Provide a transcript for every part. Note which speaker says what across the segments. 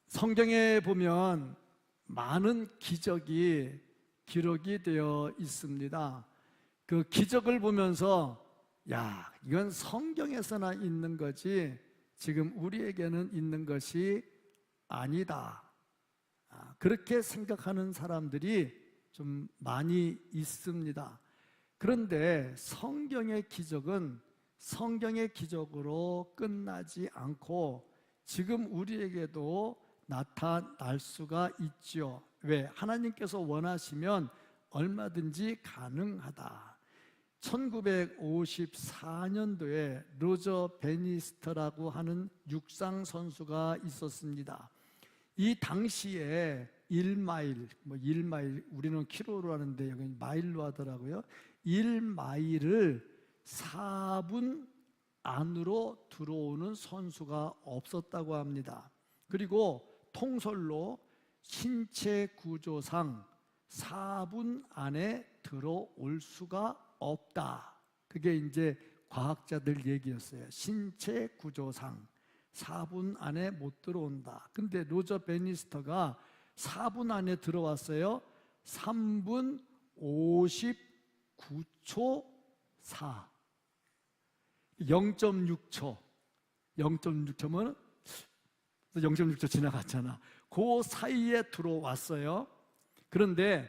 Speaker 1: 성경에 보면 많은 기적이 기록이 되어 있습니다. 그 기적을 보면서 이건 성경에서나 있는 거지 지금 우리에게는 있는 것이 아니다, 그렇게 생각하는 사람들이 좀 많이 있습니다. 그런데 성경의 기적은 성경의 기적으로 끝나지 않고 지금 우리에게도 나타날 수가 있죠. 왜? 하나님께서 원하시면 얼마든지 가능하다. 1954년도에 로저 베니스터라고 하는 육상 선수가 있었습니다. 이 당시에 1마일, 우리는 킬로로 하는데 여기 마일로 하더라고요. 1마일을 4분 안으로 들어오는 선수가 없었다고 합니다. 그리고 통설로 신체 구조상 4분 안에 들어올 수가 없다. 그게 이제 과학자들 얘기였어요. 신체 구조상 4분 안에 못 들어온다. 근데 로저 베니스터가 4분 안에 들어왔어요. 3분 59초 4. 0.6초. 0.6초면 0.6초 지나갔잖아. 그 사이에 들어왔어요. 그런데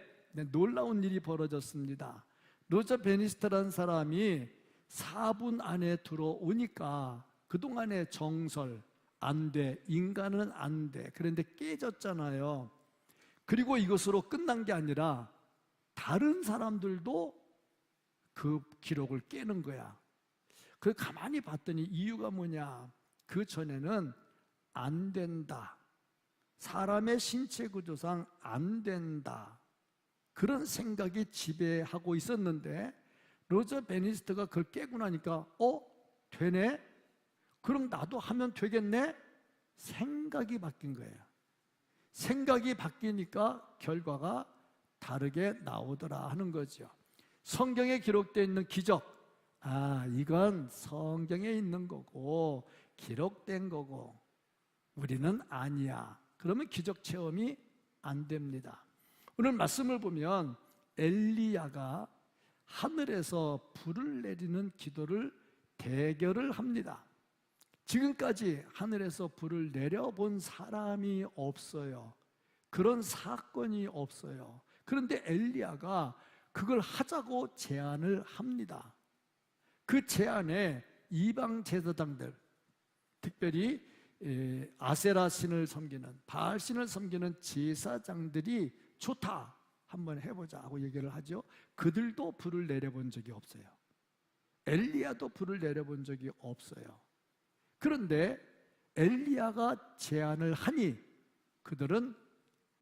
Speaker 1: 놀라운 일이 벌어졌습니다. 로저 베니스터라는 사람이 4분 안에 들어오니까 그동안의 정설, 안 돼, 인간은 안 돼, 그런데 깨졌잖아요. 그리고 이것으로 끝난 게 아니라 다른 사람들도 그 기록을 깨는 거야. 그 가만히 봤더니 이유가 뭐냐? 그 전에는 안 된다, 사람의 신체 구조상 안 된다, 그런 생각이 지배하고 있었는데 로저 베니스터가 그걸 깨고 나니까 되네? 그럼 나도 하면 되겠네? 생각이 바뀐 거예요. 생각이 바뀌니까 결과가 다르게 나오더라 하는 거죠. 성경에 기록되어 있는 기적, 이건 성경에 있는 거고 기록된 거고 우리는 아니야. 그러면 기적 체험이 안 됩니다. 오늘 말씀을 보면 엘리야가 하늘에서 불을 내리는 기도를 대결을 합니다. 지금까지 하늘에서 불을 내려본 사람이 없어요. 그런 사건이 없어요. 그런데 엘리야가 그걸 하자고 제안을 합니다. 그 제안에 이방 제사장들, 특별히 아세라 신을 섬기는, 바알 신을 섬기는 제사장들이 좋다, 한번 해보자 하고 얘기를 하죠. 그들도 불을 내려본 적이 없어요. 엘리야도 불을 내려본 적이 없어요. 그런데 엘리야가 제안을 하니 그들은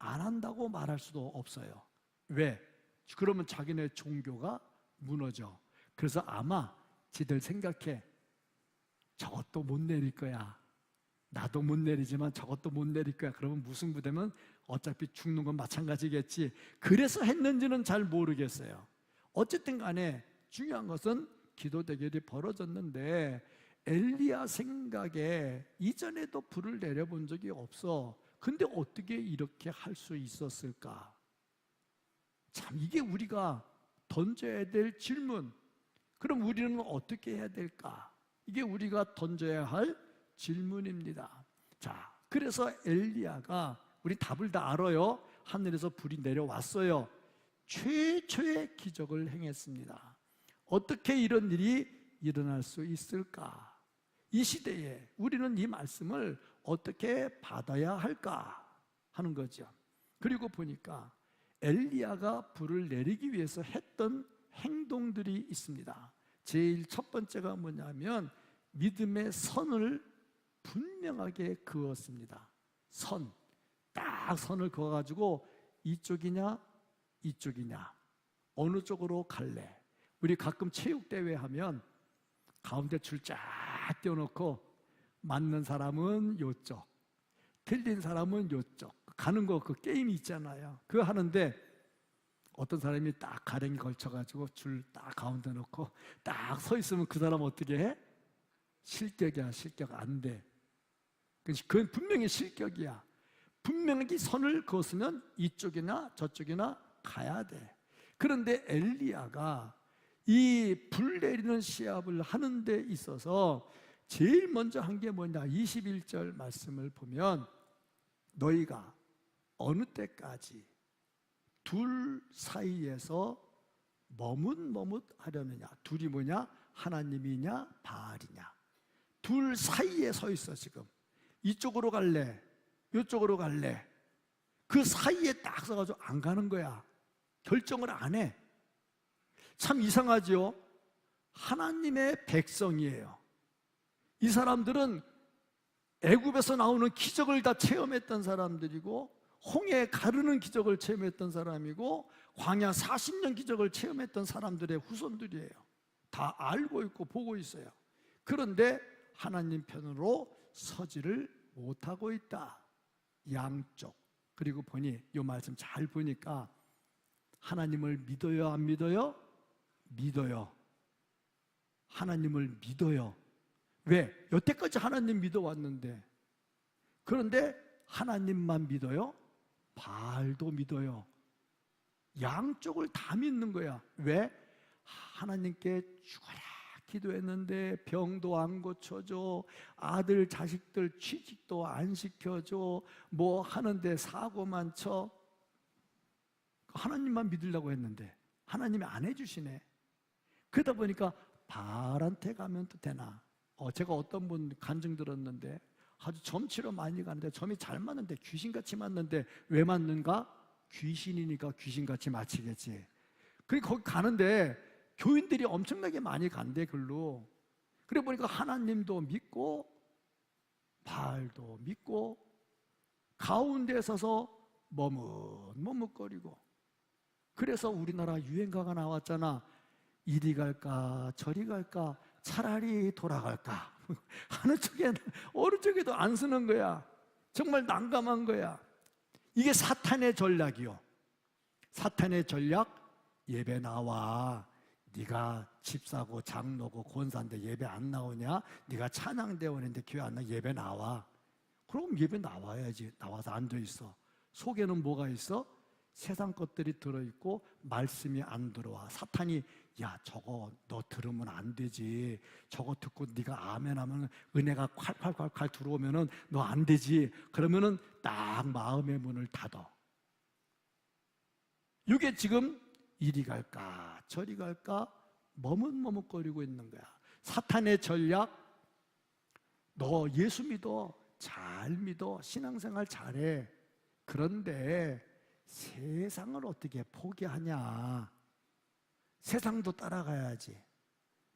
Speaker 1: 안 한다고 말할 수도 없어요. 왜? 그러면 자기네 종교가 무너져. 그래서 아마 지들 생각해, 저것도 못 내릴 거야, 나도 못 내리지만 저것도 못 내릴 거야. 그러면 무승부되면 어차피 죽는 건 마찬가지겠지. 그래서 했는지는 잘 모르겠어요. 어쨌든 간에 중요한 것은 기도 대결이 벌어졌는데 엘리야 생각에 이전에도 불을 내려본 적이 없어. 근데 어떻게 이렇게 할 수 있었을까? 참, 이게 우리가 던져야 될 질문. 그럼 우리는 어떻게 해야 될까? 이게 우리가 던져야 할 질문입니다. 자, 그래서 엘리야가, 우리 답을 다 알아요. 하늘에서 불이 내려왔어요. 최초의 기적을 행했습니다. 어떻게 이런 일이 일어날 수 있을까? 이 시대에 우리는 이 말씀을 어떻게 받아야 할까 하는 거죠. 그리고 보니까 엘리야가 불을 내리기 위해서 했던 행동들이 있습니다. 제일 첫 번째가 뭐냐면 믿음의 선을 분명하게 그었습니다. 선, 딱 선을 그어가지고 이쪽이냐 이쪽이냐, 어느 쪽으로 갈래? 우리 가끔 체육대회 하면 가운데 줄 쫙 띄워놓고 맞는 사람은 요쪽, 틀린 사람은 요쪽 가는 거, 그 게임이 있잖아요. 그거 하는데 어떤 사람이 딱 가랭이 걸쳐가지고 줄 딱 가운데 놓고 딱 서 있으면 그 사람 어떻게 해? 실격이야, 실격. 안 돼. 그건 분명히 실격이야. 분명히 선을 그었으면 이쪽이나 저쪽이나 가야 돼. 그런데 엘리야가 이 불 내리는 시합을 하는 데 있어서 제일 먼저 한 게 뭐냐, 21절 말씀을 보면 너희가 어느 때까지 둘 사이에서 머뭇머뭇하려느냐. 둘이 뭐냐? 하나님이냐 바알이냐. 둘 사이에 서 있어. 지금 이쪽으로 갈래 이쪽으로 갈래, 그 사이에 딱 서가지고 안 가는 거야. 결정을 안 해. 참 이상하죠. 하나님의 백성이에요. 이 사람들은 애굽에서 나오는 기적을 다 체험했던 사람들이고, 홍해 가르는 기적을 체험했던 사람이고, 광야 40년 기적을 체험했던 사람들의 후손들이에요. 다 알고 있고 보고 있어요. 그런데 하나님 편으로 서지를 못하고 있다. 양쪽. 그리고 보니 이 말씀 잘 보니까 하나님을 믿어요 안 믿어요? 믿어요. 하나님을 믿어요. 왜? 여태까지 하나님 믿어왔는데. 그런데 하나님만 믿어요? 바알도 믿어요. 양쪽을 다 믿는 거야. 왜? 하나님께 죽어라 기도했는데 병도 안 고쳐줘, 아들 자식들 취직도 안 시켜줘, 뭐 하는데 사고만 쳐. 하나님만 믿으려고 했는데 하나님이 안 해주시네. 그러다 보니까 바알한테 가면 또 되나. 제가 어떤 분 간증 들었는데 아주 점치러 많이 가는데 점이 잘 맞는데, 귀신같이 맞는데, 왜 맞는가? 귀신이니까 귀신같이 맞히겠지. 그러니까 거기 가는데 교인들이 엄청나게 많이 간대, 글로. 그래 보니까 하나님도 믿고 바알도 믿고 가운데 서서 머뭇머뭇거리고. 그래서 우리나라 유행가가 나왔잖아. 이리 갈까 저리 갈까 차라리 돌아갈까. 하는 쪽에 어느 쪽에도 안 쓰는 거야. 정말 난감한 거야. 이게 사탄의 전략이요. 사탄의 전략. 예배 나와. 네가 집사고 장로고 권사인데 예배 안 나오냐? 네가 찬양대원인데 교회 안 나? 예배 나와. 그럼 예배 나와야지. 나와서 앉아있어. 속에는 뭐가 있어? 세상 것들이 들어있고 말씀이 안 들어와. 사탄이 야, 저거 너 들으면 안 되지. 저거 듣고 네가 아멘 하면 은혜가 콸콸콸콸 들어오면은 너 안 되지. 그러면은 딱 마음의 문을 닫아. 이게 지금 이리 갈까 저리 갈까 머뭇머뭇거리고 있는 거야. 사탄의 전략. 너 예수 믿어, 잘 믿어, 신앙생활 잘해. 그런데 세상을 어떻게 포기하냐. 세상도 따라가야지.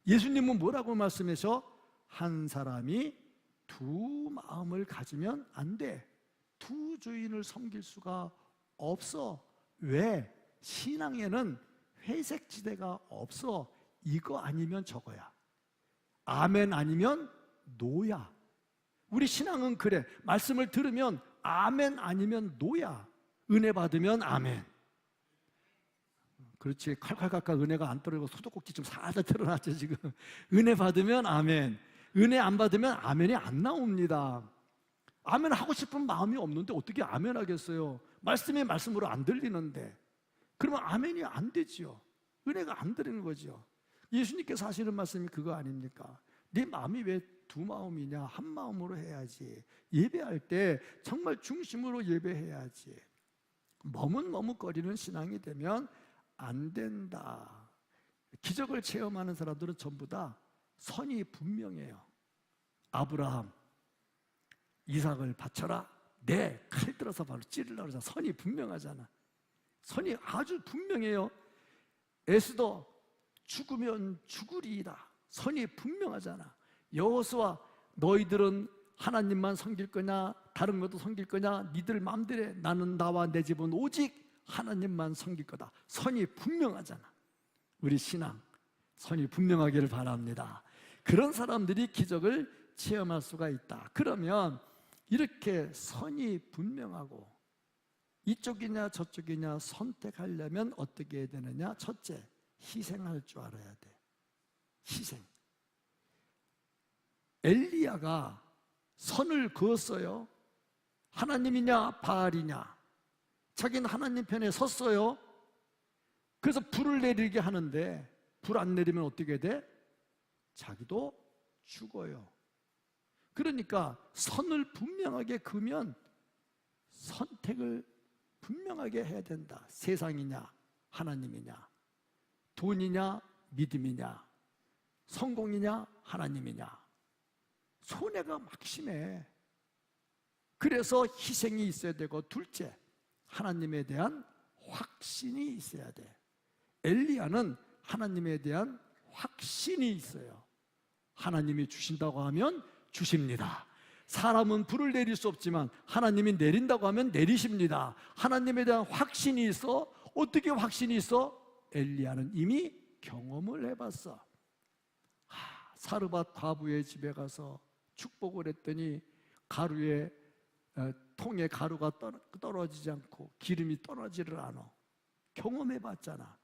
Speaker 1: 예수님은 뭐라고 말씀하셔? 한 사람이 두 마음을 가지면 안 돼. 두 주인을 섬길 수가 없어. 왜? 신앙에는 회색 지대가 없어. 이거 아니면 저거야. 아멘 아니면 노야. 우리 신앙은 그래. 말씀을 들으면 아멘 아니면 노야. 은혜 받으면 아멘. 그렇지. 칼칼칼칼 은혜가 안 떨어지고 소독꼭지 좀 살짝 틀어놨죠 지금. 은혜 받으면 아멘. 은혜 안 받으면 아멘이 안 나옵니다. 아멘 하고 싶은 마음이 없는데 어떻게 아멘 하겠어요? 말씀이 말씀으로 안 들리는데. 그러면 아멘이 안 되지요. 은혜가 안 들리는 거죠. 예수님께서 하시는 말씀이 그거 아닙니까? 네 마음이 왜 두 마음이냐? 한 마음으로 해야지. 예배할 때 정말 중심으로 예배해야지. 머뭇머뭇거리는 신앙이 되면 안 된다. 기적을 체험하는 사람들은 전부 다 선이 분명해요. 아브라함, 이삭을 바쳐라. 네, 칼 들어서 바로 찌르려고 하잖아. 선이 분명하잖아. 선이 아주 분명해요. 에스더, 죽으면 죽으리이다. 선이 분명하잖아. 여호수아, 너희들은 하나님만 섬길 거냐 다른 것도 섬길 거냐 니들 마음대로 해. 나는 나와 내 집은 오직 하나님만 섬길 거다. 선이 분명하잖아. 우리 신앙 선이 분명하기를 바랍니다. 그런 사람들이 기적을 체험할 수가 있다. 그러면 이렇게 선이 분명하고 이쪽이냐 저쪽이냐 선택하려면 어떻게 해야 되느냐? 첫째, 희생할 줄 알아야 돼. 희생. 엘리야가 선을 그었어요. 하나님이냐 바알이냐. 자기는 하나님 편에 섰어요. 그래서 불을 내리게 하는데 불 안 내리면 어떻게 돼? 자기도 죽어요. 그러니까 선을 분명하게 그으면 선택을 분명하게 해야 된다. 세상이냐 하나님이냐, 돈이냐 믿음이냐, 성공이냐 하나님이냐. 손해가 막심해. 그래서 희생이 있어야 되고, 둘째 하나님에 대한 확신이 있어야 돼. 엘리야는 하나님에 대한 확신이 있어요. 하나님이 주신다고 하면 주십니다. 사람은 불을 내릴 수 없지만 하나님이 내린다고 하면 내리십니다. 하나님에 대한 확신이 있어. 어떻게 확신이 있어? 엘리야는 이미 경험을 해봤어. 사르밧 과부의 집에 가서 축복을 했더니 통에 가루가 떨어지지 않고 기름이 떨어지를 않아. 경험해봤잖아.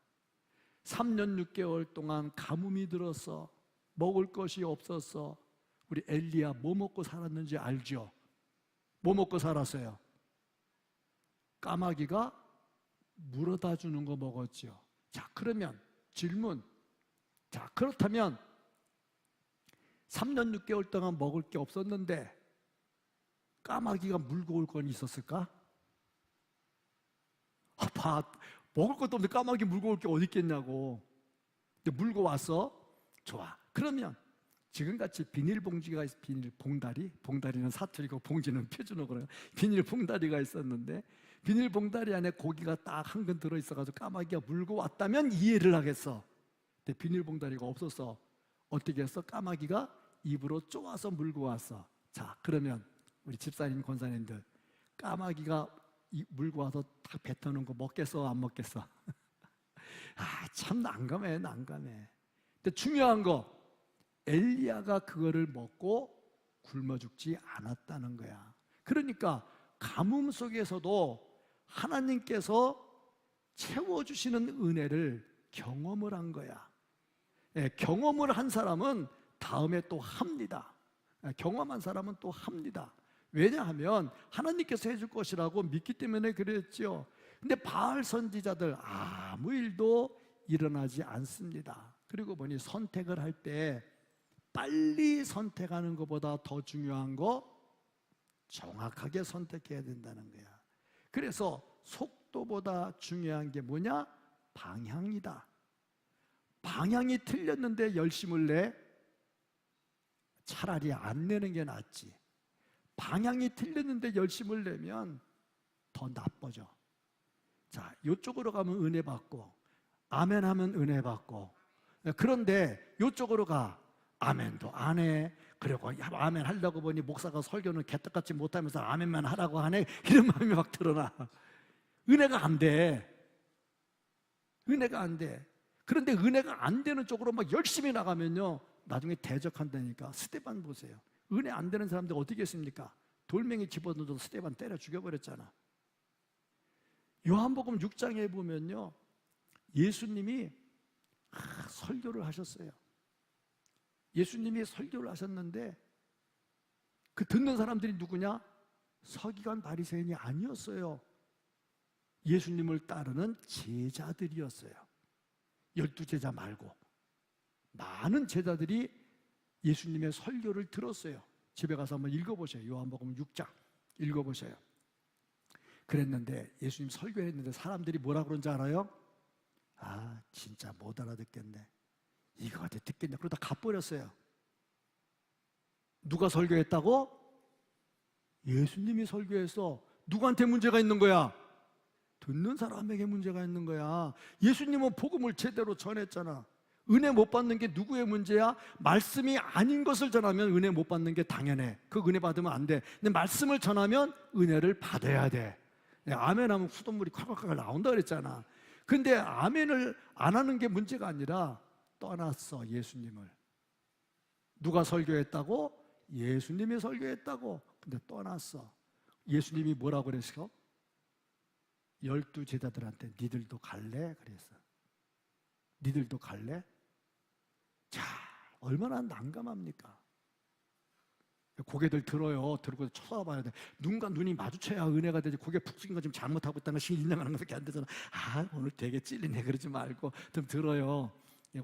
Speaker 1: 3년 6개월 동안 가뭄이 들었어. 먹을 것이 없었어. 우리 엘리야 뭐 먹고 살았는지 알죠? 뭐 먹고 살았어요? 까마귀가 물어다 주는 거 먹었죠. 자, 그러면 질문. 자, 그렇다면 3년 6개월 동안 먹을 게 없었는데 까마귀가 물고 올 건 있었을까? 먹을 것도 없는데 까마귀 물고 올 게 어디 있겠냐고. 근데 물고 왔어? 좋아. 그러면 지금같이 비닐봉지가 봉다리는 사투리고 봉지는 표준어고 비닐봉다리가 있었는데 비닐봉다리 안에 고기가 딱 한 근 들어있어가지고 까마귀가 물고 왔다면 이해를 하겠어. 근데 비닐봉다리가 없어서 어떻게 했어? 까마귀가 입으로 쪼아서 물고 왔어. 자, 그러면 우리 집사님, 권사님들, 까마귀가 물고 와서 딱 뱉어놓은 거 먹겠어, 안 먹겠어? 참 난감해. 근데 중요한 거, 엘리야가 그거를 먹고 굶어 죽지 않았다는 거야. 그러니까 가뭄 속에서도 하나님께서 채워주시는 은혜를 경험을 한 거야. 경험을 한 사람은 다음에 또 합니다. 경험한 사람은 또 합니다. 왜냐하면 하나님께서 해줄 것이라고 믿기 때문에 그랬죠. 근데 바알 선지자들 아무 일도 일어나지 않습니다. 그리고 보니 선택을 할 때 빨리 선택하는 것보다 더 중요한 거 정확하게 선택해야 된다는 거야. 그래서 속도보다 중요한 게 뭐냐? 방향이다. 방향이 틀렸는데 열심을 내? 차라리 안 내는 게 낫지. 방향이 틀렸는데 열심을 내면 더 나빠져. 자, 이쪽으로 가면 은혜 받고 아멘 하면 은혜 받고, 그런데 이쪽으로 가 아멘도 안 해. 그리고 아멘 하려고 보니 목사가 설교는 개떡같이 못하면서 아멘만 하라고 하네. 이런 마음이 막 드러나. 은혜가 안 돼. 은혜가 안 돼. 그런데 은혜가 안 되는 쪽으로 막 열심히 나가면요, 나중에 대적한다니까. 스데반 보세요. 은혜 안 되는 사람들 어떻게 했습니까? 돌멩이 집어넣어서 스데반 때려 죽여버렸잖아. 요한복음 6장에 보면요, 예수님이 설교를 하셨어요. 예수님이 설교를 하셨는데 그 듣는 사람들이 누구냐? 서기관 바리새인이 아니었어요. 예수님을 따르는 제자들이었어요. 12제자 말고 많은 제자들이 예수님의 설교를 들었어요. 집에 가서 한번 읽어보세요. 요한복음 6장 읽어보세요. 그랬는데 예수님 설교했는데 사람들이 뭐라 그런지 알아요? 진짜 못 알아듣겠네. 이거 어떻게 듣겠냐. 그러다 가버렸어요. 누가 설교했다고? 예수님이 설교해서. 누구한테 문제가 있는 거야? 듣는 사람에게 문제가 있는 거야. 예수님은 복음을 제대로 전했잖아. 은혜 못 받는 게 누구의 문제야? 말씀이 아닌 것을 전하면 은혜 못 받는 게 당연해. 그 은혜 받으면 안 돼. 근데 말씀을 전하면 은혜를 받아야 돼. 아멘 하면 수돗물이 콸콸콸 나온다 그랬잖아. 근데 아멘을 안 하는 게 문제가 아니라 떠났어, 예수님을. 누가 설교했다고? 예수님이 설교했다고. 근데 떠났어. 예수님이 뭐라고 그랬어? 12제자들한테 니들도 갈래? 그랬어. 니들도 갈래? 자, 얼마나 난감합니까? 고개들 들어요. 들고 쳐다봐야 돼. 눈과 눈이 마주쳐야 은혜가 되지. 고개 푹 숙인 거 지금 잘못하고 있다는 거 인정하는 것밖에 안 되잖아. 오늘 되게 찔리네. 그러지 말고 좀 들어요.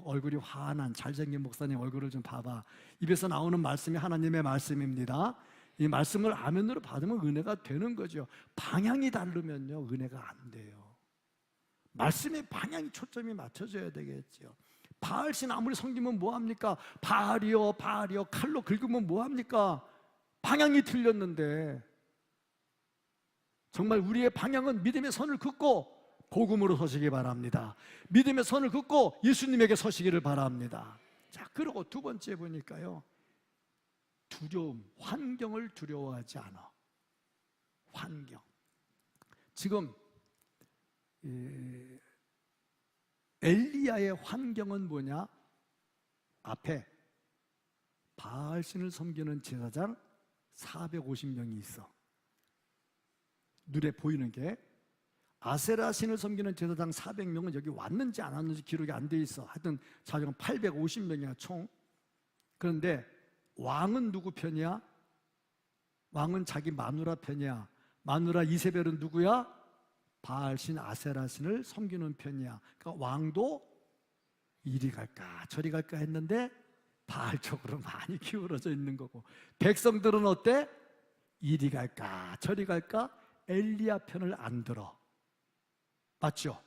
Speaker 1: 얼굴이 환한 잘생긴 목사님 얼굴을 좀 봐봐. 입에서 나오는 말씀이 하나님의 말씀입니다. 이 말씀을 아멘으로 받으면 은혜가 되는 거죠. 방향이 다르면요 은혜가 안 돼요. 말씀의 방향이 초점이 맞춰져야 되겠죠. 바알신 아무리 섬기면 뭐합니까? 바알이요 바알이요 칼로 긁으면 뭐합니까? 방향이 틀렸는데. 정말 우리의 방향은 믿음의 선을 긋고 복음으로 서시기 바랍니다. 믿음의 선을 긋고 예수님에게 서시기를 바랍니다. 자, 그리고 두 번째 보니까요, 두려움, 환경을 두려워하지 않아. 환경. 지금 엘리야의 환경은 뭐냐? 앞에 바알신을 섬기는 제사장 450명이 있어. 눈에 보이는 게. 아세라 신을 섬기는 제사장 400명은 여기 왔는지 안 왔는지 기록이 안 돼 있어. 하여튼 자정은 850명이야 총. 그런데 왕은 누구 편이야? 왕은 자기 마누라 편이야. 마누라 이세벨은 누구야? 바알신 아세라 신을 섬기는 편이야. 그러니까 왕도 이리 갈까 저리 갈까 했는데 바알 쪽으로 많이 기울어져 있는 거고, 백성들은 어때? 이리 갈까 저리 갈까? 엘리야 편을 안 들어. 맞죠?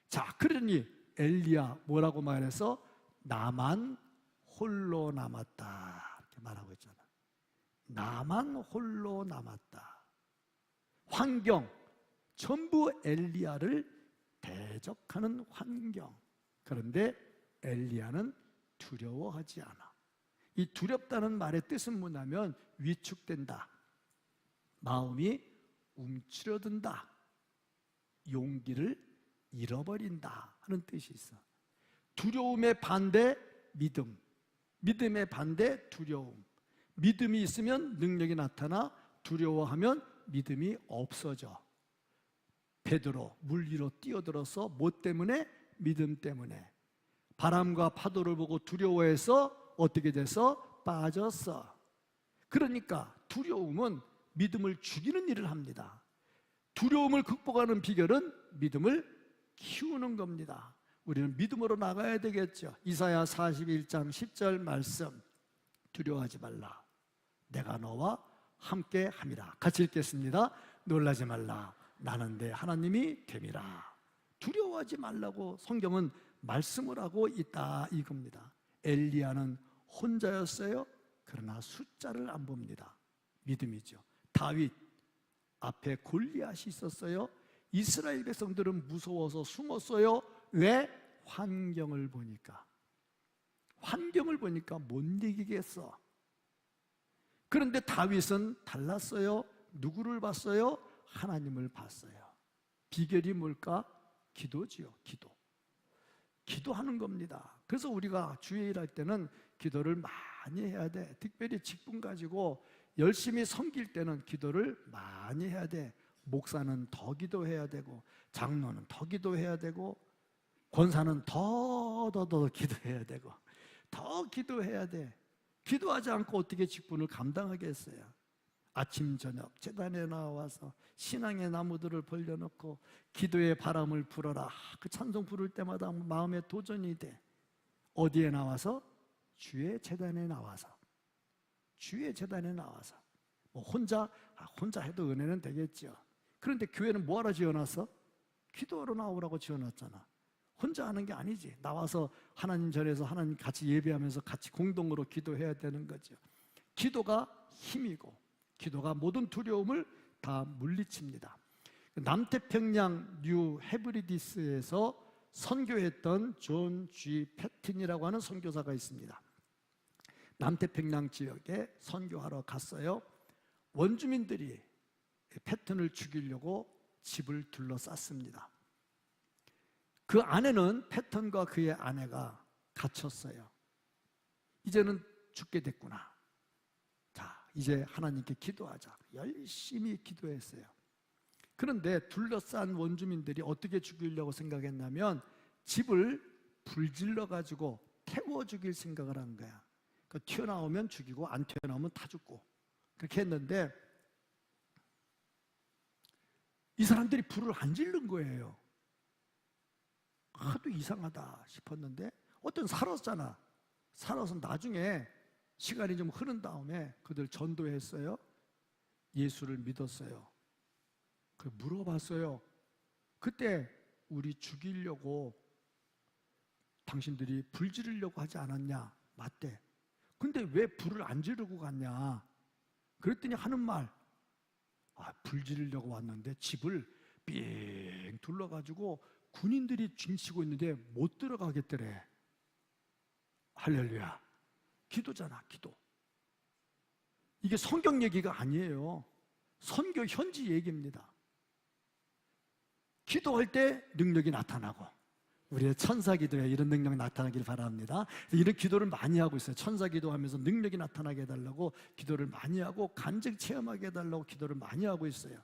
Speaker 1: 자, 그러니 엘리야 뭐라고 말해서? 나만 홀로 남았다 이렇게 말하고 있잖아. 나만 홀로 남았다. 환경 전부 엘리야를 대적하는 환경. 그런데 엘리야는 두려워하지 않아. 이 두렵다는 말의 뜻은 뭐냐면 위축된다, 마음이 움츠러든다, 용기를 잃어버린다 하는 뜻이 있어. 두려움의 반대 믿음, 믿음의 반대 두려움. 믿음이 있으면 능력이 나타나, 두려워하면 믿음이 없어져. 베드로 물 위로 뛰어들어서 뭐 때문에? 믿음 때문에. 바람과 파도를 보고 두려워해서 어떻게 돼서? 빠졌어. 그러니까 두려움은 믿음을 죽이는 일을 합니다. 두려움을 극복하는 비결은 믿음을 키우는 겁니다. 우리는 믿음으로 나가야 되겠죠. 이사야 41장 10절 말씀, 두려워하지 말라, 내가 너와 함께 함이라. 같이 읽겠습니다. 놀라지 말라, 나는 내 하나님이 됨이라. 두려워하지 말라고 성경은 말씀을 하고 있다 이겁니다. 엘리야는 혼자였어요. 그러나 숫자를 안 봅니다. 믿음이죠. 다윗 앞에 골리앗이 있었어요. 이스라엘 백성들은 무서워서 숨었어요. 왜? 환경을 보니까. 환경을 보니까 못 이기겠어. 그런데 다윗은 달랐어요. 누구를 봤어요? 하나님을 봤어요. 비결이 뭘까? 기도지요. 기도하는 겁니다. 그래서 우리가 주의 일할 때는 기도를 많이 해야 돼. 특별히 직분 가지고 열심히 섬길 때는 기도를 많이 해야 돼. 목사는 더 기도해야 되고, 장로는 더 기도해야 되고, 권사는 더 기도해야 되고, 더 기도해야 돼. 기도하지 않고 어떻게 직분을 감당하겠어요? 아침 저녁 제단에 나와서 신앙의 나무들을 벌려놓고 기도의 바람을 불어라, 그 찬송 부를 때마다 마음에 도전이 돼. 어디에 나와서? 주의 제단에 나와서. 주의 제단에 나와서. 뭐 혼자 해도 은혜는 되겠죠. 그런데 교회는 뭐하러 지어놨어? 기도하러 나오라고 지어놨잖아. 혼자 하는 게 아니지. 나와서 하나님 전에서 하나님 같이 예배하면서 같이 공동으로 기도해야 되는 거죠. 기도가 힘이고, 기도가 모든 두려움을 다 물리칩니다. 남태평양 뉴 헤브리디스에서 선교했던 존 G 패틴이라고 하는 선교사가 있습니다. 남태평양 지역에 선교하러 갔어요. 원주민들이 패튼을 죽이려고 집을 둘러쌌습니다. 그 안에는 패턴과 그의 아내가 갇혔어요. 이제는 죽게 됐구나. 자, 이제 하나님께 기도하자. 열심히 기도했어요. 그런데 둘러싼 원주민들이 어떻게 죽이려고 생각했냐면 집을 불질러 가지고 태워 죽일 생각을 한 거야. 그러니까 튀어나오면 죽이고 안 튀어나오면 다 죽고 그렇게 했는데 이 사람들이 불을 안 지른 거예요. 하도 이상하다 싶었는데 어떤 살았잖아. 살아서 나중에 시간이 좀 흐른 다음에 그들 전도했어요. 예수를 믿었어요. 그 물어봤어요. 그때 우리 죽이려고 당신들이 불 지르려고 하지 않았냐? 맞대. 근데 왜 불을 안 지르고 갔냐? 그랬더니 하는 말, 불 지르려고 왔는데 집을 삥 둘러가지고 군인들이 징치고 있는데 못 들어가겠더래. 할렐루야. 기도잖아, 기도. 이게 성경 얘기가 아니에요. 선교 현지 얘기입니다. 기도할 때 능력이 나타나고 우리의 천사 기도에 이런 능력이 나타나길 바랍니다. 이런 기도를 많이 하고 있어요. 천사 기도하면서 능력이 나타나게 해달라고 기도를 많이 하고 간증 체험하게 해달라고 기도를 많이 하고 있어요.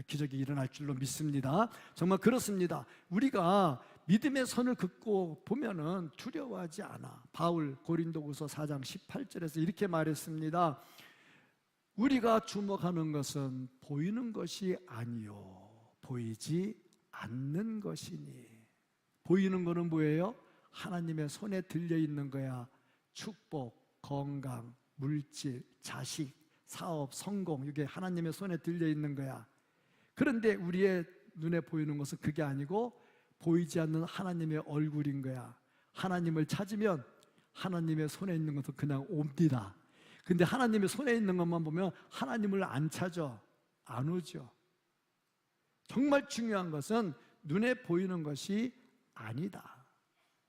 Speaker 1: 기적이 일어날 줄로 믿습니다. 정말 그렇습니다. 우리가 믿음의 선을 긋고 보면은 두려워하지 않아. 바울 고린도후서 4장 18절에서 이렇게 말했습니다. 우리가 주목하는 것은 보이는 것이 아니요 보이지 않는 것이니. 보이는 거는 뭐예요? 하나님의 손에 들려있는 거야. 축복, 건강, 물질, 자식, 사업, 성공, 이게 하나님의 손에 들려있는 거야. 그런데 우리의 눈에 보이는 것은 그게 아니고 보이지 않는 하나님의 얼굴인 거야. 하나님을 찾으면 하나님의 손에 있는 것은 그냥 옵니다. 근데 하나님의 손에 있는 것만 보면 하나님을 안 찾아, 안 오죠. 정말 중요한 것은 눈에 보이는 것이 아니다.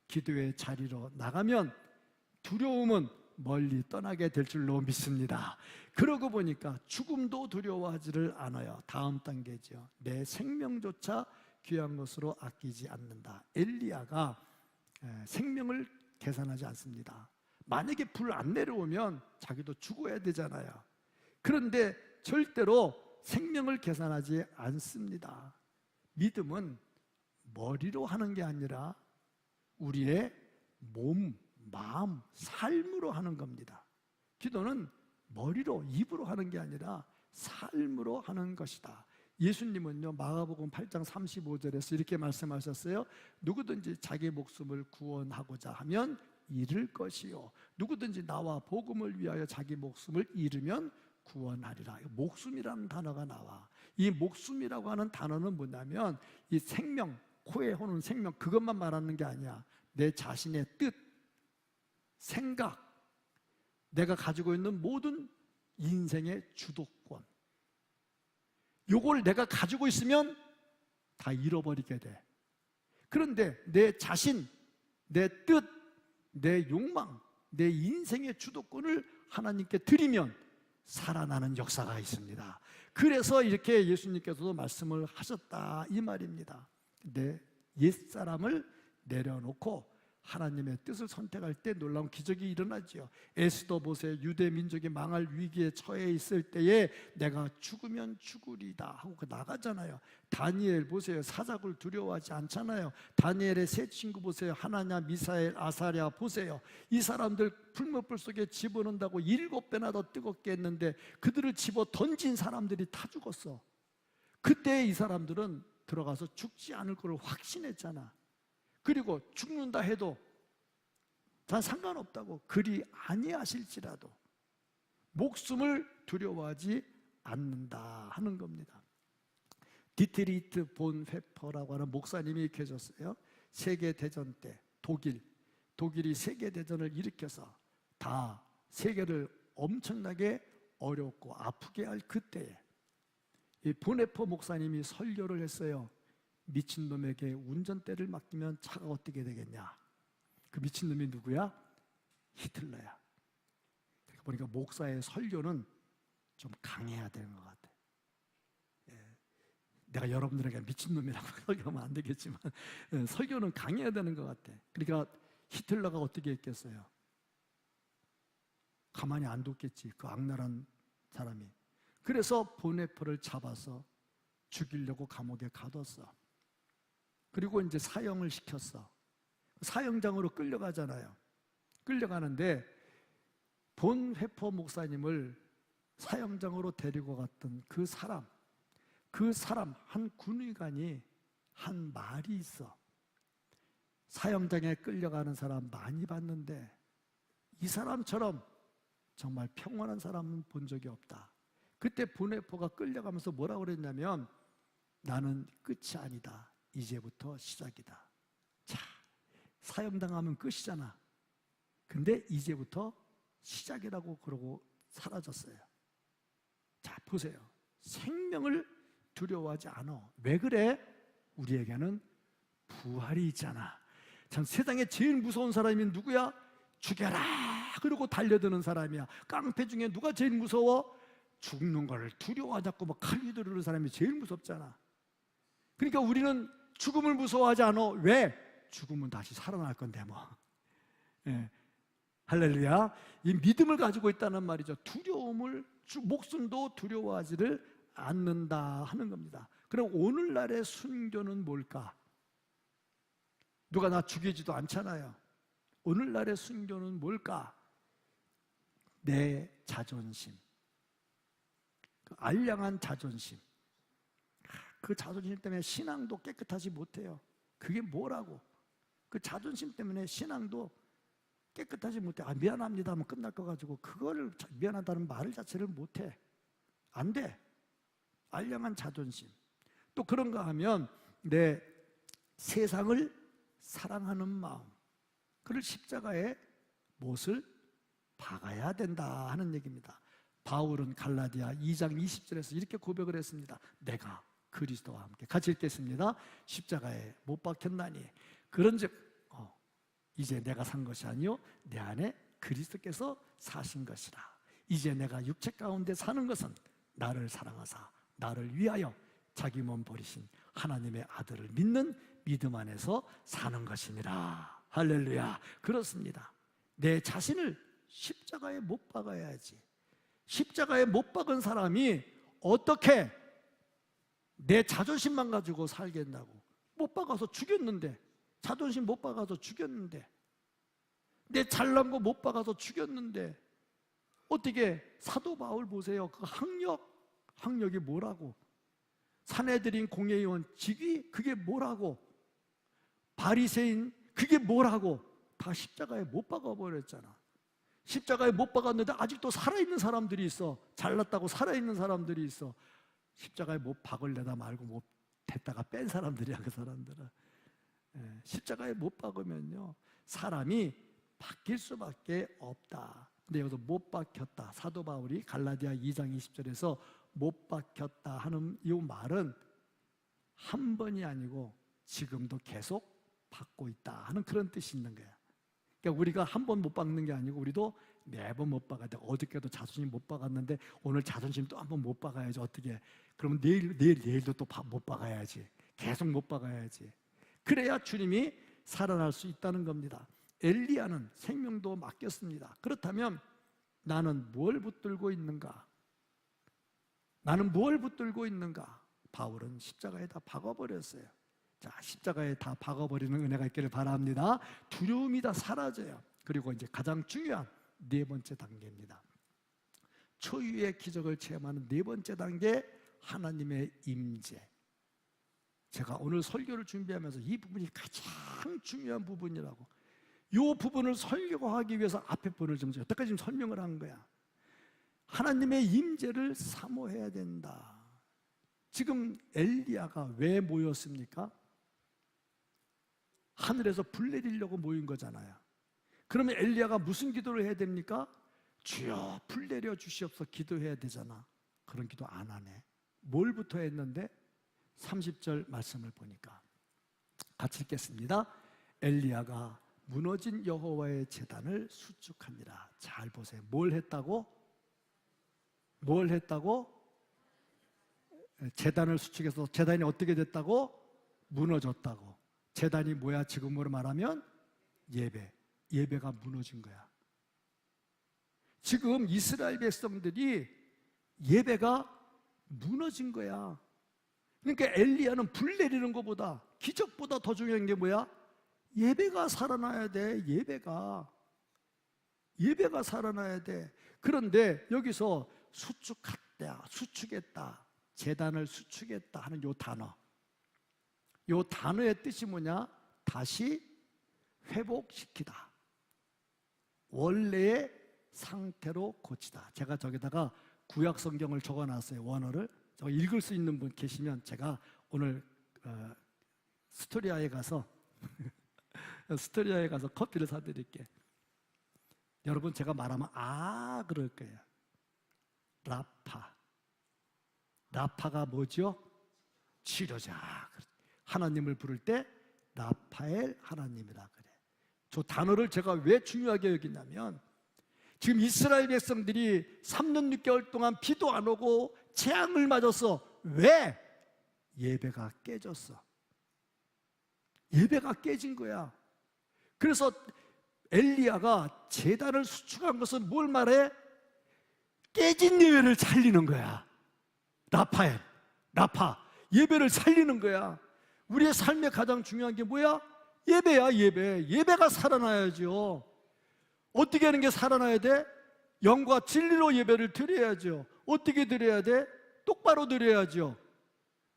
Speaker 1: 기도의 자리로 나가면 두려움은 멀리 떠나게 될 줄로 믿습니다. 그러고 보니까 죽음도 두려워하지를 않아요. 다음 단계죠. 내 생명조차 귀한 것으로 아끼지 않는다. 엘리야가 생명을 계산하지 않습니다. 만약에 불 안 내려오면 자기도 죽어야 되잖아요. 그런데 절대로 생명을 계산하지 않습니다. 믿음은 머리로 하는 게 아니라 우리의 몸, 마음, 삶으로 하는 겁니다. 기도는 머리로, 입으로 하는 게 아니라 삶으로 하는 것이다. 예수님은요, 마가복음 8장 35절에서 이렇게 말씀하셨어요. 누구든지 자기 목숨을 구원하고자 하면 잃을 것이요, 누구든지 나와 복음을 위하여 자기 목숨을 잃으면 구원하리라. 목숨이라는 단어가 나와. 이 목숨이라고 하는 단어는 뭐냐면 이 생명, 코에 호는 생명, 그것만 말하는 게 아니야. 내 자신의 뜻, 생각, 내가 가지고 있는 모든 인생의 주도권, 요걸 내가 가지고 있으면 다 잃어버리게 돼. 그런데 내 자신, 내 뜻, 내 욕망, 내 인생의 주도권을 하나님께 드리면 살아나는 역사가 있습니다. 그래서 이렇게 예수님께서도 말씀을 하셨다 이 말입니다. 내 옛사람을 내려놓고 하나님의 뜻을 선택할 때 놀라운 기적이 일어나지요. 에스더 보세요. 유대 민족이 망할 위기에 처해 있을 때에 내가 죽으면 죽으리다 하고 나가잖아요. 다니엘 보세요. 사자굴 두려워하지 않잖아요. 다니엘의 세 친구 보세요. 하나냐, 미사엘, 아사랴 보세요. 이 사람들 풀무불 속에 집어넣는다고 7배나 더 뜨겁게 했는데 그들을 집어 던진 사람들이 다 죽었어. 그때 이 사람들은 들어가서 죽지 않을 것을 확신했잖아. 그리고 죽는다 해도 다 상관없다고, 그리 아니하실지라도 목숨을 두려워하지 않는다 하는 겁니다. 디트리히트 본 페퍼라고 하는 목사님이 계셨어요. 세계대전 때 독일이 세계대전을 일으켜서 다 세계를 엄청나게 어렵고 아프게 할 그때에 이 보네퍼 목사님이 설교를 했어요. 미친놈에게 운전대를 맡기면 차가 어떻게 되겠냐. 그 미친놈이 누구야? 히틀러야. 그러니까 보니까 목사의 설교는 좀 강해야 되는 것 같아. 내가 여러분들에게 미친놈이라고 설교하면 안 되겠지만 설교는 강해야 되는 것 같아. 그러니까 히틀러가 어떻게 했겠어요? 가만히 안 뒀겠지, 그 악랄한 사람이. 그래서 보네퍼를 잡아서 죽이려고 감옥에 가뒀어. 그리고 이제 사형을 시켰어. 사형장으로 끌려가잖아요. 끌려가는데 본회포 목사님을 사형장으로 데리고 갔던 그 사람 한 군의관이 한 말이 있어. 사형장에 끌려가는 사람 많이 봤는데 이 사람처럼 정말 평온한 사람은 본 적이 없다. 그때 본회포가 끌려가면서 뭐라고 그랬냐면, 나는 끝이 아니다. 이제부터 시작이다. 자, 사형당하면 끝이잖아. 근데 이제부터 시작이라고 그러고 사라졌어요. 자, 보세요. 생명을 두려워하지 않아. 왜 그래? 우리에게는 부활이 있잖아. 참, 세상에 제일 무서운 사람이 누구야? 죽여라! 그러고 달려드는 사람이야. 깡패 중에 누가 제일 무서워? 죽는 걸 두려워하지 않고 막 칼 휘두르는 사람이 제일 무섭잖아. 그러니까 우리는 죽음을 무서워하지 않아. 왜? 죽으면 다시 살아날 건데 뭐. 예. 할렐루야. 이 믿음을 가지고 있다는 말이죠. 목숨도 두려워하지를 않는다 하는 겁니다. 그럼 오늘날의 순교는 뭘까? 누가 나 죽이지도 않잖아요. 오늘날의 순교는 뭘까? 내 자존심, 그 알량한 자존심. 그 자존심 때문에 신앙도 깨끗하지 못해요. 그게 뭐라고? 그 자존심 때문에 신앙도 깨끗하지 못해. 미안합니다 하면 끝날 거 가지고 그거를 미안하다는 말을 자체를 못해. 안 돼. 알량한 자존심. 또 그런가 하면 내 세상을 사랑하는 마음, 그를 십자가에 못을 박아야 된다 하는 얘기입니다. 바울은 갈라디아 2장 20절에서 이렇게 고백을 했습니다. 내가 그리스도와 함께, 같이 읽겠습니다. 십자가에 못 박혔나니 그런즉 이제 내가 산 것이 아니요 내 안에 그리스도께서 사신 것이라. 이제 내가 육체 가운데 사는 것은 나를 사랑하사 나를 위하여 자기 몸 버리신 하나님의 아들을 믿는 믿음 안에서 사는 것이니라. 할렐루야. 그렇습니다. 내 자신을 십자가에 못 박아야지. 십자가에 못 박은 사람이 어떻게 내 자존심만 가지고 살겠다고. 못 박아서 죽였는데, 자존심 못 박아서 죽였는데, 내 잘난 거 못 박아서 죽였는데, 어떻게 사도 바울 보세요. 그 학력이 뭐라고? 산헤드린 공회의원 직위 그게 뭐라고? 바리새인 그게 뭐라고? 다 십자가에 못 박아버렸잖아. 십자가에 못 박았는데 아직도 살아있는 사람들이 있어. 잘났다고 살아있는 사람들이 있어. 십자가에 못 박을래다 말고 못 됐다가 뺀 사람들이야. 그 사람들은 십자가에 못 박으면요 사람이 바뀔 수밖에 없다. 근데 여기서 못 박혔다, 사도 바울이 갈라디아 2장 20절에서 못 박혔다 하는 이 말은 한 번이 아니고 지금도 계속 받고 있다 하는 그런 뜻이 있는 거야. 그러니까 우리가 한 번 못 박는 게 아니고 우리도 매번 못 박아야 돼. 어저께도 자존심 못 박았는데 오늘 자존심 또 한 번 못 박아야지. 어떻게? 그러면 내일도 또 못 박아야지. 계속 못 박아야지. 그래야 주님이 살아날 수 있다는 겁니다. 엘리야는 생명도 맡겼습니다. 그렇다면 나는 뭘 붙들고 있는가? 나는 뭘 붙들고 있는가? 바울은 십자가에 다 박아버렸어요. 자, 십자가에 다 박아버리는 은혜가 있기를 바랍니다. 두려움이 다 사라져요. 그리고 이제 가장 중요한 네 번째 단계입니다. 초유의 기적을 체험하는 네 번째 단계, 하나님의 임재. 제가 오늘 설교를 준비하면서 이 부분이 가장 중요한 부분이라고, 이 부분을 설교하기 위해서 앞에 부분을 좀 여태까지 설명을 한 거야. 하나님의 임재를 사모해야 된다. 지금 엘리야가 왜 모였습니까? 하늘에서 불 내리려고 모인 거잖아요. 그러면 엘리야가 무슨 기도를 해야 됩니까? 주여 불 내려 주시옵소서 기도해야 되잖아. 그런 기도 안 하네. 뭘부터 했는데? 30절 말씀을 보니까 같이 읽겠습니다. 엘리야가 무너진 여호와의 제단을 수축하니라. 잘 보세요. 뭘 했다고? 뭘 했다고? 제단을 수축해서 제단이 어떻게 됐다고? 무너졌다고. 제단이 뭐야? 지금으로 말하면 예배가 무너진 거야. 지금 이스라엘 백성들이 예배가 무너진 거야. 그러니까 엘리야는 불 내리는 것보다, 기적보다 더 중요한 게 뭐야? 예배가 살아나야 돼. 예배가 예배가 살아나야 돼. 그런데 여기서 수축했다, 수축했다, 제단을 수축했다 하는 요 단어, 요 단어의 뜻이 뭐냐? 다시 회복시키다, 원래의 상태로 고치다. 제가 저기다가 구약 성경을 적어놨어요. 원어를. 저 읽을 수 있는 분 계시면 제가 오늘 스토리아에 가서 스토리아에 가서 커피를 사드릴게. 여러분 제가 말하면 그럴 거예요. 라파. 라파가 뭐죠? 치료자. 하나님을 부를 때 라파엘 하나님이라 그래. 저 단어를 제가 왜 중요하게 여기냐면 지금 이스라엘 백성들이 3년 6개월 동안 비도 안 오고 재앙을 맞았어. 왜? 예배가 깨졌어. 예배가 깨진 거야. 그래서 엘리야가 제단을 수축한 것은 뭘 말해? 깨진 예배를 살리는 거야. 라파엘, 라파, 예배를 살리는 거야. 우리의 삶에 가장 중요한 게 뭐야? 예배야, 예배. 예배가 살아나야죠. 어떻게 하는 게 살아나야 돼? 영과 진리로 예배를 드려야죠. 어떻게 드려야 돼? 똑바로 드려야죠.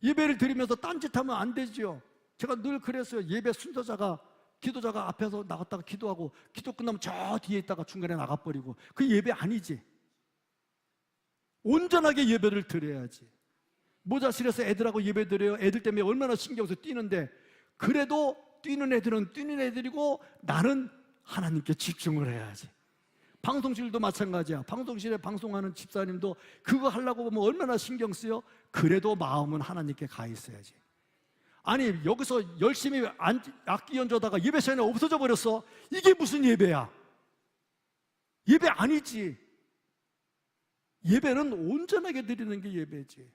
Speaker 1: 예배를 드리면서 딴짓하면 안 되죠. 제가 늘 그랬어요. 예배 순서자가, 기도자가 앞에서 나갔다가 기도하고 기도 끝나면 저 뒤에 있다가 중간에 나가버리고, 그 예배 아니지. 온전하게 예배를 드려야지. 모자실에서 애들하고 예배 드려요. 애들 때문에 얼마나 신경 써서 뛰는데, 그래도 뛰는 애들은 뛰는 애들이고 나는 하나님께 집중을 해야지. 방송실도 마찬가지야. 방송실에 방송하는 집사님도 그거 하려고 보면 얼마나 신경 쓰여? 그래도 마음은 하나님께 가 있어야지. 아니 여기서 열심히 악기 연주하다가 예배 시간에 없어져 버렸어. 이게 무슨 예배야? 예배 아니지. 예배는 온전하게 드리는 게 예배지.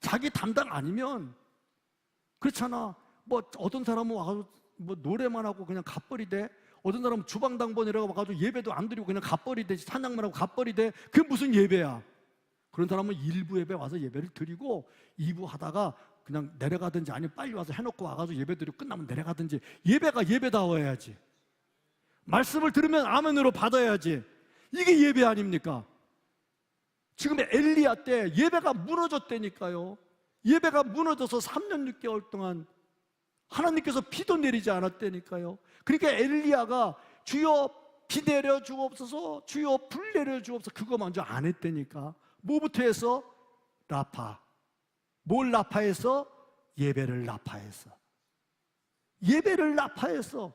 Speaker 1: 자기 담당 아니면 그렇잖아. 뭐 어떤 사람은 와서 뭐 노래만 하고 그냥 갓벌이 돼. 어떤 사람은 주방당번이라고 와가지고 예배도 안 드리고 그냥 갓벌이 돼. 찬양만 하고 갓벌이 돼. 그게 무슨 예배야? 그런 사람은 1부 예배 와서 예배를 드리고 2부 하다가 그냥 내려가든지 아니면 빨리 와서 해놓고 와가지고 예배 드리고 끝나면 내려가든지. 예배가 예배다워야지. 말씀을 들으면 아멘으로 받아야지. 이게 예배 아닙니까? 지금 엘리야 때 예배가 무너졌다니까요. 예배가 무너져서 3년 6개월 동안 하나님께서 비도 내리지 않았다니까요. 그러니까 엘리야가 주여 비 내려 주옵소서, 주여 불 내려 주옵소서, 그거 먼저 안 했다니까. 뭐부터 해서? 라파. 뭘 라파해서? 예배를 라파해서. 예배를 라파해서.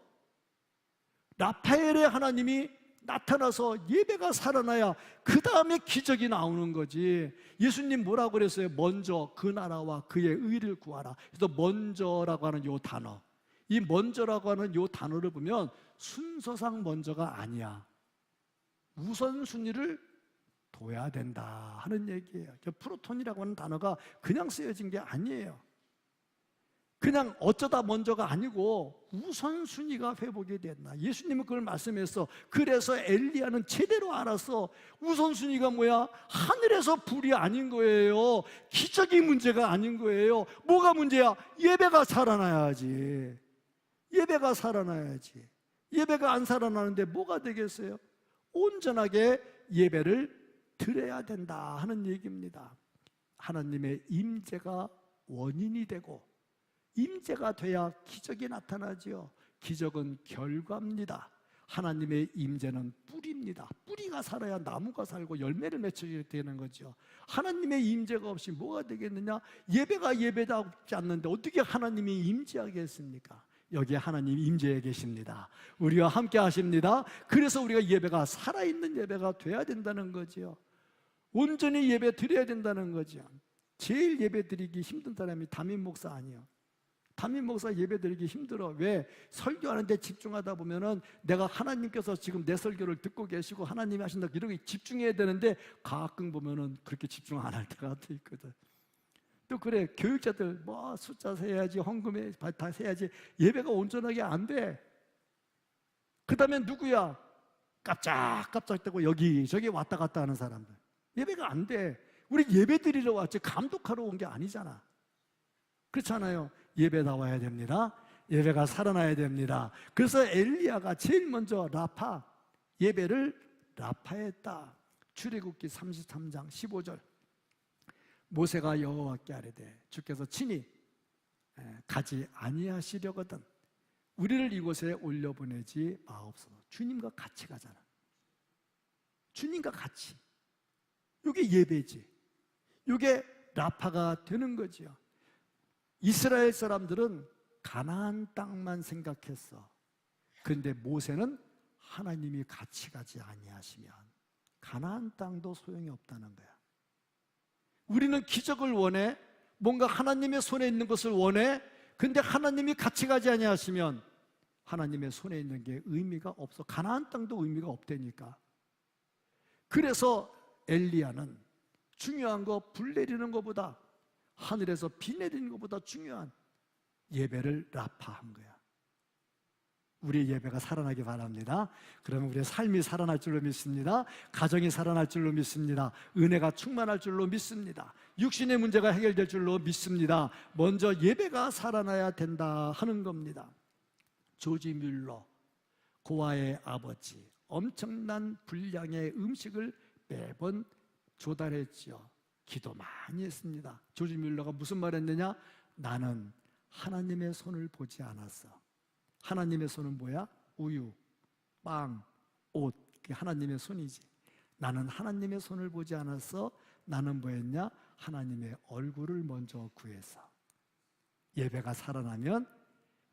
Speaker 1: 라파엘의 하나님이 나타나서 예배가 살아나야 그 다음에 기적이 나오는 거지. 예수님 뭐라고 그랬어요? 먼저 그 나라와 그의 의를 구하라. 그래서 먼저라고 하는 요 단어, 이 먼저라고 하는 요 단어를 보면 순서상 먼저가 아니야. 우선순위를 둬야 된다 하는 얘기예요. 프로톤이라고 하는 단어가 그냥 쓰여진 게 아니에요. 그냥 어쩌다 먼저가 아니고 우선순위가 회복이 됐나. 예수님은 그걸 말씀해서, 그래서 엘리야는 제대로 알았어. 우선순위가 뭐야? 하늘에서 불이 아닌 거예요. 기적이 문제가 아닌 거예요. 뭐가 문제야? 예배가 살아나야지. 예배가 살아나야지. 예배가 안 살아나는데 뭐가 되겠어요? 온전하게 예배를 드려야 된다 하는 얘기입니다. 하나님의 임재가 원인이 되고 임재가 돼야 기적이 나타나지요. 기적은 결과입니다. 하나님의 임재는 뿌리입니다. 뿌리가 살아야 나무가 살고 열매를 맺게 되는 거죠. 하나님의 임재가 없이 뭐가 되겠느냐? 예배가 예배답지 않는데 어떻게 하나님이 임재하겠습니까? 여기에 하나님이 임재해 계십니다. 우리와 함께 하십니다. 그래서 우리가 예배가 살아있는 예배가 돼야 된다는 거죠. 온전히 예배 드려야 된다는 거죠. 제일 예배 드리기 힘든 사람이 담임 목사 아니에요. 담임 목사 예배 드리기 힘들어. 왜? 설교하는데 집중하다 보면은 내가 하나님께서 지금 내 설교를 듣고 계시고 하나님이 하신다 이렇게 집중해야 되는데 가끔 보면은 그렇게 집중 안 할 때가 또 있거든. 또 그래, 교육자들 뭐 숫자 세야지, 헌금에 다 세야지, 예배가 온전하게 안 돼. 그 다음에 누구야? 깜짝깜짝대고 여기저기 왔다 갔다 하는 사람들. 예배가 안 돼. 우리 예배 드리러 왔지 감독하러 온 게 아니잖아. 그렇잖아요. 예배 나와야 됩니다. 예배가 살아나야 됩니다. 그래서 엘리야가 제일 먼저 라파, 예배를 라파했다. 출애굽기 33장 15절. 모세가 여호와께 아뢰되 주께서 친히 가지 아니하시려거든 우리를 이곳에 올려보내지 마옵소서. 주님과 같이 가잖아. 주님과 같이. 이게 예배지. 이게 라파가 되는 거지요. 이스라엘 사람들은 가나안 땅만 생각했어. 그런데 모세는 하나님이 같이 가지 아니하시면 가나안 땅도 소용이 없다는 거야. 우리는 기적을 원해. 뭔가 하나님의 손에 있는 것을 원해. 근데 하나님이 같이 가지 아니하시면 하나님의 손에 있는 게 의미가 없어. 가나안 땅도 의미가 없다니까. 그래서 엘리야는 중요한 거 불 내리는 것보다, 하늘에서 비 내리는 것보다 중요한 예배를 라파한 거야. 우리의 예배가 살아나기 바랍니다. 그러면 우리의 삶이 살아날 줄로 믿습니다. 가정이 살아날 줄로 믿습니다. 은혜가 충만할 줄로 믿습니다. 육신의 문제가 해결될 줄로 믿습니다. 먼저 예배가 살아나야 된다 하는 겁니다. 조지 뮬러, 고아의 아버지, 엄청난 분량의 음식을 매번 조달했지요. 기도 많이 했습니다. 조지 뮬러가 무슨 말 했느냐? 나는 하나님의 손을 보지 않았어. 하나님의 손은 뭐야? 우유, 빵, 옷. 그게 하나님의 손이지. 나는 하나님의 손을 보지 않았어. 나는 뭐였냐? 하나님의 얼굴을 먼저 구해서. 예배가 살아나면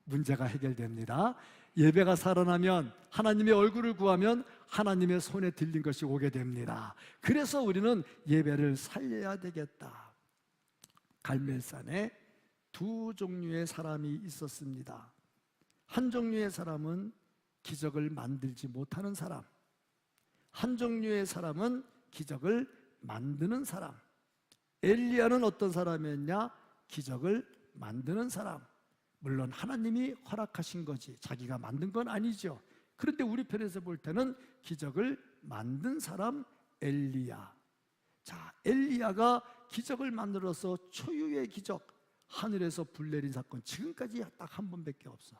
Speaker 1: 문제가 해결됩니다. 예배가 살아나면, 하나님의 얼굴을 구하면 하나님의 손에 들린 것이 오게 됩니다. 그래서 우리는 예배를 살려야 되겠다. 갈멜산에 두 종류의 사람이 있었습니다. 한 종류의 사람은 기적을 만들지 못하는 사람, 한 종류의 사람은 기적을 만드는 사람. 엘리야는 어떤 사람이었냐? 기적을 만드는 사람. 물론 하나님이 허락하신 거지 자기가 만든 건 아니죠. 그런데 우리 편에서 볼 때는 기적을 만든 사람 엘리야. 자, 엘리야가 기적을 만들어서 초유의 기적, 하늘에서 불 내린 사건 지금까지 딱 한 번밖에 없어.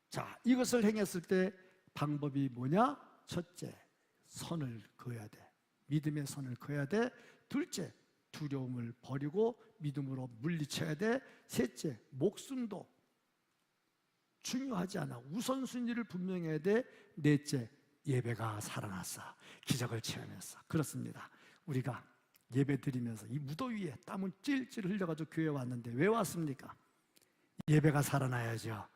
Speaker 1: 자, 이것을 행했을 때 방법이 뭐냐? 첫째, 선을 그어야 돼. 믿음의 선을 그어야 돼. 둘째, 두려움을 버리고 믿음으로 물리쳐야 돼. 셋째, 목숨도 중요하지 않아. 우선순위를 분명히 해야 돼. 넷째, 예배가 살아났어. 기적을 체험했어. 그렇습니다. 우리가 예배 드리면서 이 무더위에 땀을 찔찔 흘려가지고 교회에 왔는데 왜 왔습니까? 예배가 살아나야죠.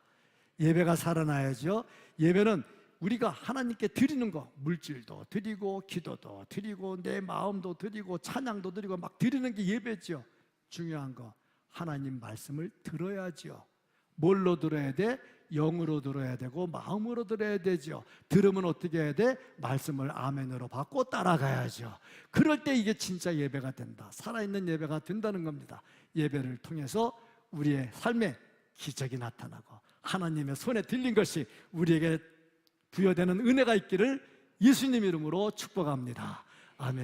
Speaker 1: 예배가 살아나야죠. 예배는 우리가 하나님께 드리는 거, 물질도 드리고 기도도 드리고 내 마음도 드리고 찬양도 드리고 막 드리는 게 예배죠. 중요한 거, 하나님 말씀을 들어야죠. 뭘로 들어야 돼? 영으로 들어야 되고 마음으로 들어야 되죠. 들으면 어떻게 해야 돼? 말씀을 아멘으로 받고 따라가야죠. 그럴 때 이게 진짜 예배가 된다. 살아있는 예배가 된다는 겁니다. 예배를 통해서 우리의 삶에 기적이 나타나고 하나님의 손에 들린 것이 우리에게 부여되는 은혜가 있기를 예수님 이름으로 축복합니다. 아멘.